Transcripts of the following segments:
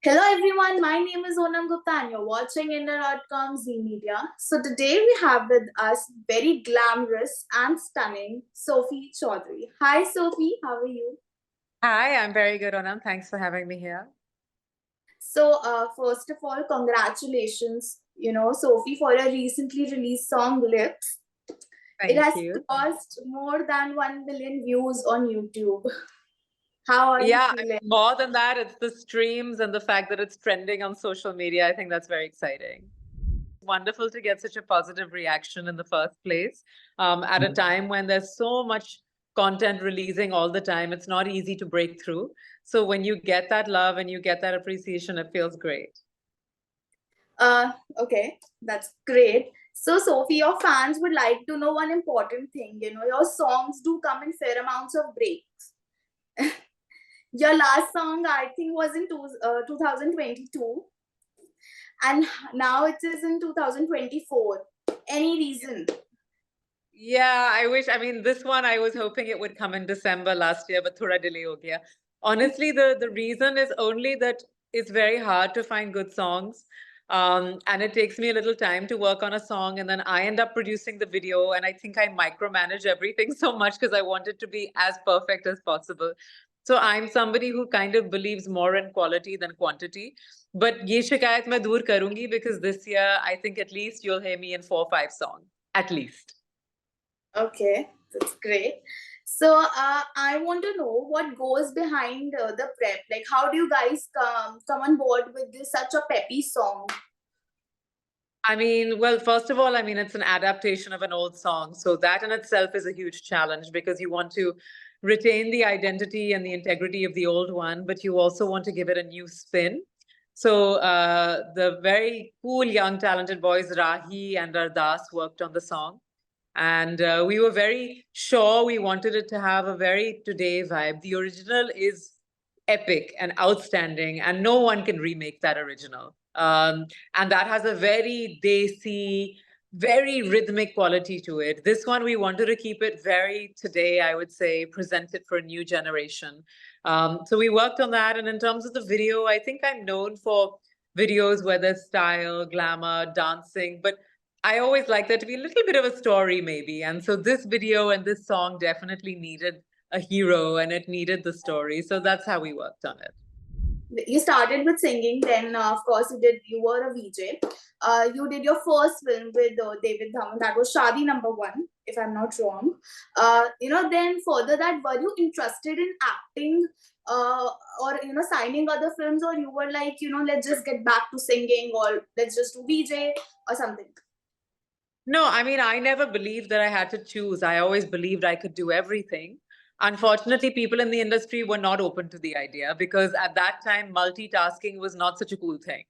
Hello everyone, my name is Onam Gupta and you're watching India.com Z Media. So today we have with us very glamorous and stunning Sophie Choudry. Hi Sophie, how are you? Hi, I'm very good, Onam. Thanks for having me here. So first of all, congratulations, Sophie, for your recently released song Lips. It Thank has you. crossed more than 1 billion views on YouTube. How are you Yeah, feeling? more than that, it's the streams and the fact that it's trending on social media. I think that's very exciting. Wonderful to get such a positive reaction in the first place. At a time when there's so much content releasing all the time, it's not easy to break through. So when you get that love and you get that appreciation, it feels great. Okay, that's great. So, Sophie, your fans would like to know one important thing. Your songs do come in fair amounts of breaks. Your last song, I think, was in 2022, and now it is in 2024. Any reason? Yeah, I wish. I mean, this one I was hoping it would come in December last year, but thoda delay ho gaya. Honestly, the reason is only that it's very hard to find good songs. And it takes me a little time to work on a song, and then I end up producing the video, and I think I micromanage everything so much because I want it to be as perfect as possible. So I'm somebody who kind of believes more in quality than quantity. But ye shikayat main dur karungi because this year I think at least you'll hear me in 4 or 5 songs, at least. Okay, that's great. So, I want to know what goes behind the prep. Like, how do you guys come on board with this such a peppy song? I mean, well, first of all, I mean, it's an adaptation of an old song. So that in itself is a huge challenge because you want to retain the identity and the integrity of the old one, but you also want to give it a new spin. So the very cool, young, talented boys, Rahi and Ardas, worked on the song. And we were very sure we wanted it to have a very today vibe. The original is epic and outstanding, and no one can remake that original. And that has a very desi, very rhythmic quality to it. This one, we wanted to keep it very today, I would say, present it for a new generation. So we worked on that. And in terms of the video, I think I'm known for videos where there's style, glamour, dancing, but I always like there to be a little bit of a story, maybe. And so this video and this song definitely needed a hero and it needed the story. So that's how we worked on it. You started with singing, then of course you were a VJ. You did your first film with David Dhawan, that was Shadi Number One, if I'm not wrong. Then further that, were you interested in acting, or signing other films, or you were like, let's just get back to singing, or let's just do VJ or something? No, I mean, I never believed that I had to choose. I always believed I could do everything. Unfortunately, people in the industry were not open to the idea because at that time, multitasking was not such a cool thing.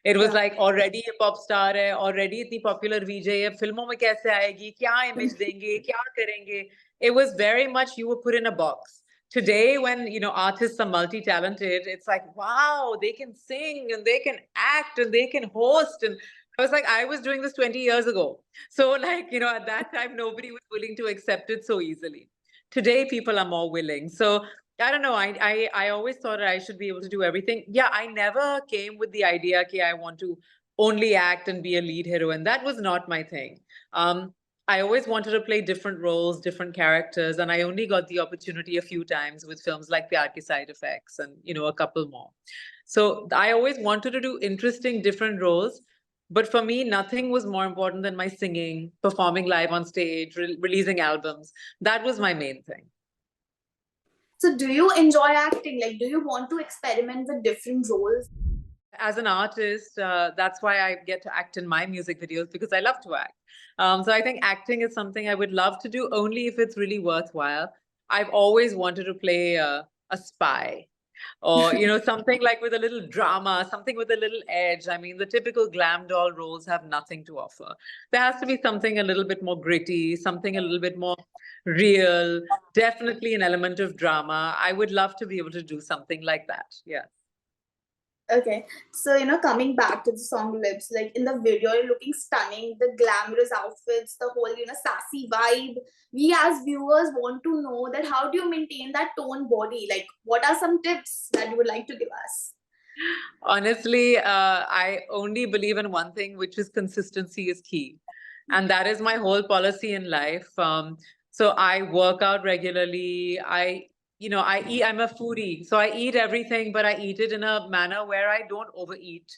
It was Yeah. like already a pop star hai, already itni popular VJ hai, filmon mein kaise aayegi, kya image denge, kya karenge. It was very much you were put in a box. Today, when artists are multi-talented, it's like, wow, they can sing and they can act and they can host. And I was like, I was doing this 20 years ago. So, like, at that time, nobody was willing to accept it so easily. Today, people are more willing. So, I don't know. I always thought that I should be able to do everything. Yeah, I never came with the idea that I want to only act and be a lead heroine. That was not my thing. I always wanted to play different roles, different characters, and I only got the opportunity a few times with films like Pyar Ki Side Effects and a couple more. So I always wanted to do interesting, different roles. But for me, nothing was more important than my singing, performing live on stage, releasing albums. That was my main thing. So do you enjoy acting? Like, do you want to experiment with different roles? As an artist, that's why I get to act in my music videos because I love to act. So I think acting is something I would love to do only if it's really worthwhile. I've always wanted to play a spy or something like with a little drama, something with a little edge. I mean, the typical glam doll roles have nothing to offer. There has to be something a little bit more gritty, something a little bit more real, definitely an element of drama. I would love to be able to do something like that. Yeah. Okay, so coming back to the song Lips, like in the video, you're looking stunning, the glamorous outfits, the whole, sassy vibe. We as viewers want to know that how do you maintain that tone body? Like, what are some tips that you would like to give us? Honestly, I only believe in one thing, which is consistency is key. And that is my whole policy in life. So I work out regularly. I eat, I'm a foodie. So I eat everything, but I eat it in a manner where I don't overeat.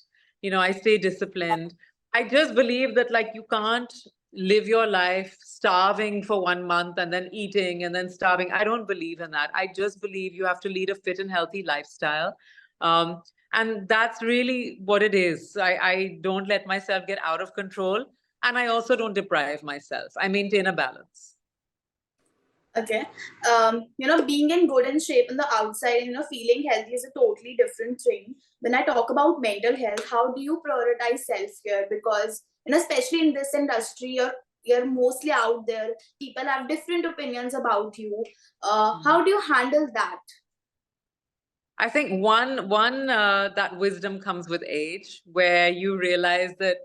I stay disciplined. I just believe that like you can't live your life starving for 1 month and then eating and then starving. I don't believe in that. I just believe you have to lead a fit and healthy lifestyle. Um, and that's really what it is. I don't let myself get out of control, and I also don't deprive myself. I maintain a balance. Okay. Being in good in shape on the outside, feeling healthy is a totally different thing. When I talk about mental health, how do you prioritize self-care? Because, especially in this industry, you're mostly out there. People have different opinions about you. How do you handle that? I think one that wisdom comes with age, where you realize that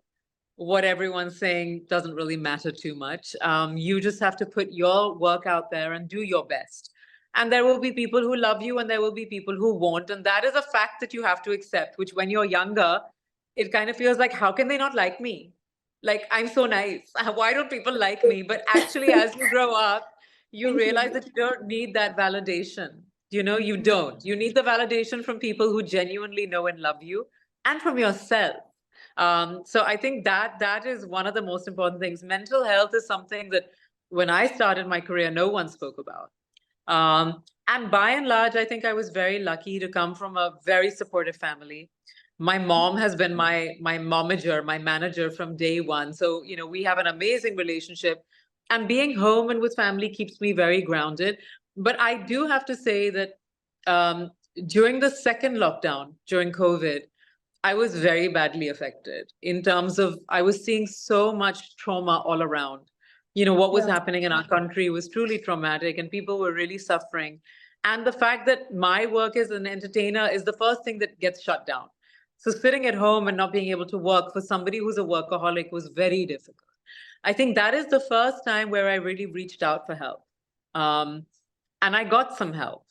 what everyone's saying doesn't really matter too much. You just have to put your work out there and do your best. And there will be people who love you and there will be people who won't. And that is a fact that you have to accept, which when you're younger, it kind of feels like, how can they not like me? Like, I'm so nice. Why don't people like me? But actually, as you grow up, you realize that you don't need that validation. You don't. You need the validation from people who genuinely know and love you and from yourself. So I think that is one of the most important things. Mental health is something that when I started my career, no one spoke about. And by and large, I think I was very lucky to come from a very supportive family. My mom has been my momager, my manager from day one. So, we have an amazing relationship. And being home and with family keeps me very grounded. But I do have to say that during the second lockdown, during COVID, I was very badly affected in terms of I was seeing so much trauma all around. What was Yeah. happening in our country was truly traumatic and people were really suffering. And the fact that my work as an entertainer is the first thing that gets shut down. So sitting at home and not being able to work for somebody who's a workaholic was very difficult. I think that is the first time where I really reached out for help. Um, and I got some help.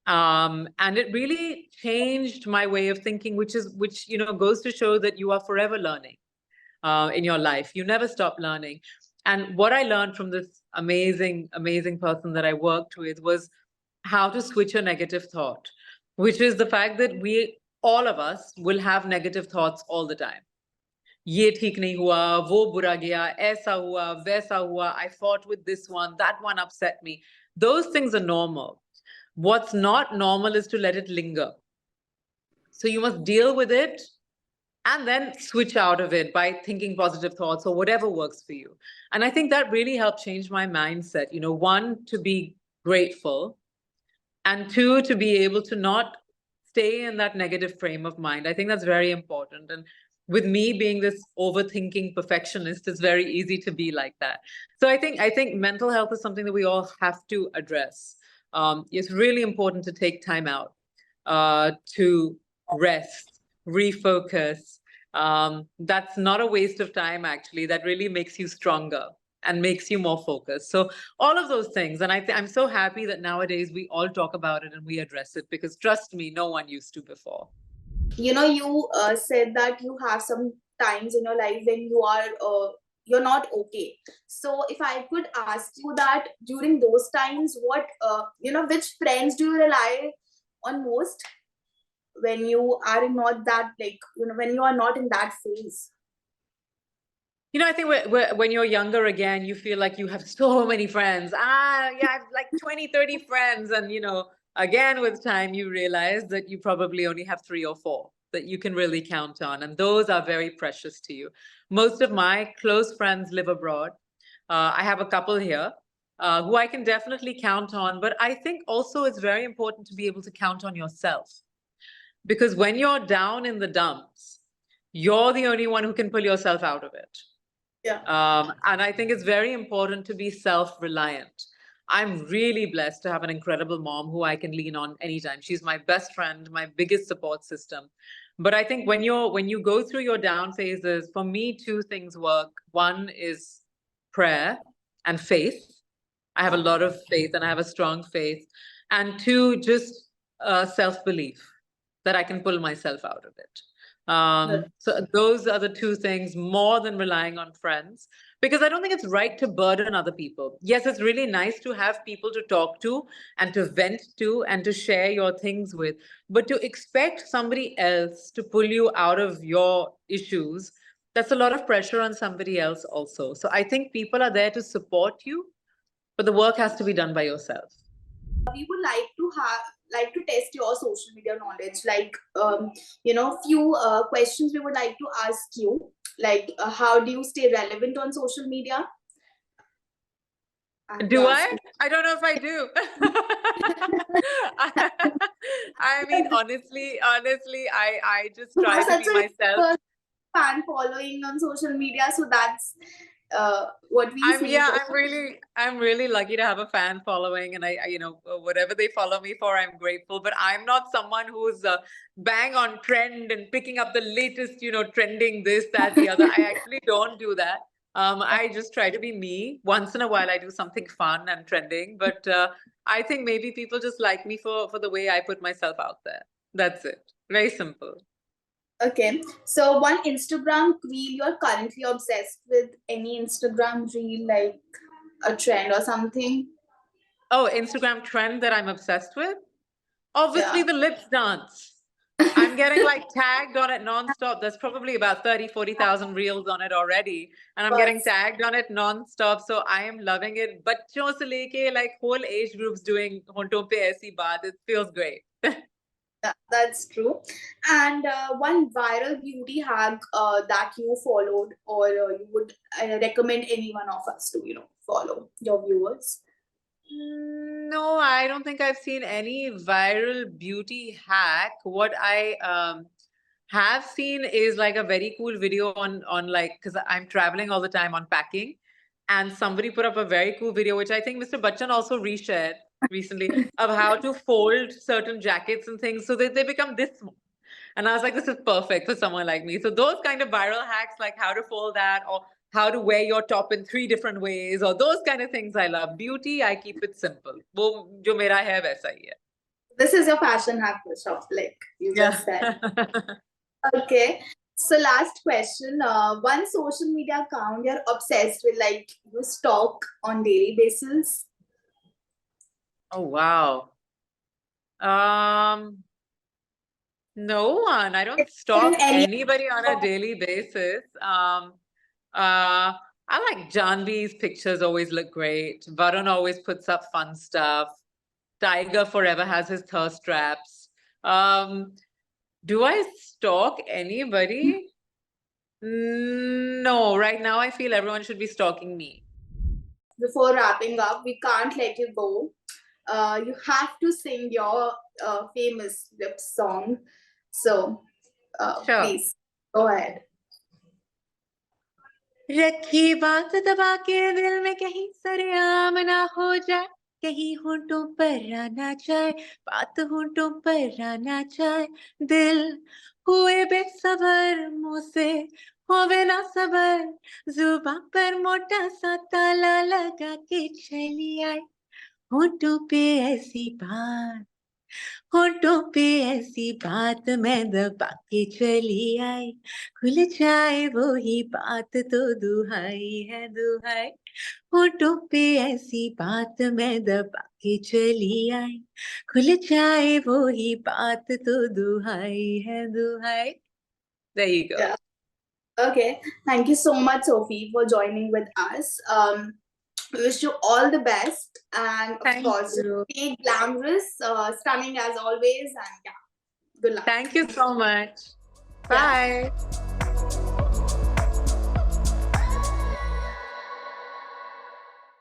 And it really changed my way of thinking, which goes to show that you are forever learning in your life. You never stop learning. And what I learned from this amazing, amazing person that I worked with was how to switch a negative thought, which is the fact that we, all of us, will have negative thoughts all the time. ये ठीक नहीं हुआ, वो बुरा गया, ऐसा हुआ, वैसा हुआ, I fought with this one, that one upset me. Those things are normal. What's not normal is to let it linger. So you must deal with it and then switch out of it by thinking positive thoughts or whatever works for you. And I think that really helped change my mindset. One, to be grateful, and two, to be able to not stay in that negative frame of mind. I think that's very important. And with me being this overthinking perfectionist, it's very easy to be like that. So I think mental health is something that we all have to address. It's really important to take time out to rest, refocus. That's not a waste of time, actually. That really makes you stronger and makes you more focused. So all of those things. And I'm so happy that nowadays we all talk about it and we address it, because trust me, no one used to before. You said that you have some times in your life when you're not okay. So if I could ask you that during those times, what which friends do you rely on most when you are not that, like, when you are not in that phase? I think when you're younger, again, you feel like you have so many friends. Yeah, I have like 20, 30 friends. And, again, with time, you realize that you probably only have 3 or 4 that you can really count on. And those are very precious to you. Most of my close friends live abroad. I have a couple here who I can definitely count on. But I think also it's very important to be able to count on yourself. Because when you're down in the dumps, you're the only one who can pull yourself out of it. Yeah. And I think it's very important to be self-reliant. I'm really blessed to have an incredible mom who I can lean on anytime. She's my best friend, my biggest support system. But I think when you go through your down phases, for me, 2 things work. One is prayer and faith. I have a lot of faith and I have a strong faith. And two, just self-belief. that I can pull myself out of it. So those are the two things, more than relying on friends, because I don't think it's right to burden other people. Yes, it's really nice to have people to talk to and to vent to and to share your things with, but to expect somebody else to pull you out of your issues, that's a lot of pressure on somebody else also. So I think people are there to support you, but the work has to be done by yourself. We would like to test your social media knowledge, like few questions we would like to ask you, like how do you stay relevant on social media? Do I? I don't know if I do. I mean, honestly, I just try to be myself. Fan following on social media, so that's what we see. I'm really lucky to have a fan following, and I whatever they follow me for, I'm grateful. But I'm not someone who's bang on trend and picking up the latest, trending this, that, the other. I actually don't do that. I just try to be me. Once in a while, I do something fun and trending, but I think maybe people just like me for the way I put myself out there. That's it. Very simple. Okay, so one Instagram reel you're currently obsessed with, any Instagram reel, like a trend or something? Oh, Instagram trend that I'm obsessed with? Obviously, the lips dance. I'm getting like tagged on it nonstop. There's probably about 40,000 reels on it already. And I'm getting tagged on it nonstop. So I am loving it. Bachchon se leke, like whole age groups doing honton pe aisi baat. It feels great. That's true. And one viral beauty hack that you followed, or you would recommend any one of us to, follow, your viewers? No, I don't think I've seen any viral beauty hack. What I have seen is like a very cool video on like, because I'm traveling all the time on packing, and somebody put up a very cool video, which I think Mr. Bachchan also reshared recently, of how to fold certain jackets and things so that they become this small. And I was like, this is perfect for someone like me. So those kind of viral hacks, like how to fold that, or how to wear your top in 3 different ways, or those kind of things I love. Beauty, I keep it simple. वो जो मेरा है वैसा ही है. This is your fashion hack, shop, like you just said. Okay. So last question. One social media account you're obsessed with, like you stalk on daily basis? Oh, wow. No one. I don't stalk anybody on a daily basis. I like Janvi's pictures always look great. Varun always puts up fun stuff. Tiger forever has his thirst traps. Do I stalk anybody? No, right now I feel everyone should be stalking me. Before wrapping up, we can't let you go. You have to sing your famous lip song. So Sure. Please, go ahead. रखी बात दबा के दिल में कहीं सरेआम ना हो जाए, कहीं होंठों पर आना जाए, बात होंठों पर आना जाए, दिल हुए बेसबर मुँह से होवे ना सबर, जुबां पर मोटा सा ताला लगा के चली आए, होंठों पे ऐसी बात, होंठों पे ऐसी बात मैं दबा के चली आई, खुल जाए वो ही बात तो दुहाई है दुहाई, होंठों पे ऐसी बात मैं दबा के चली आई, खुल जाए वो ही बात तो दुहाई है दुहाई. There you go. Yeah. Okay. Thank you so much, Sophie, for joining with us. We wish you all the best, and of course, be glamorous, stunning as always, and yeah, good luck. Thank you so much. Bye. Yeah.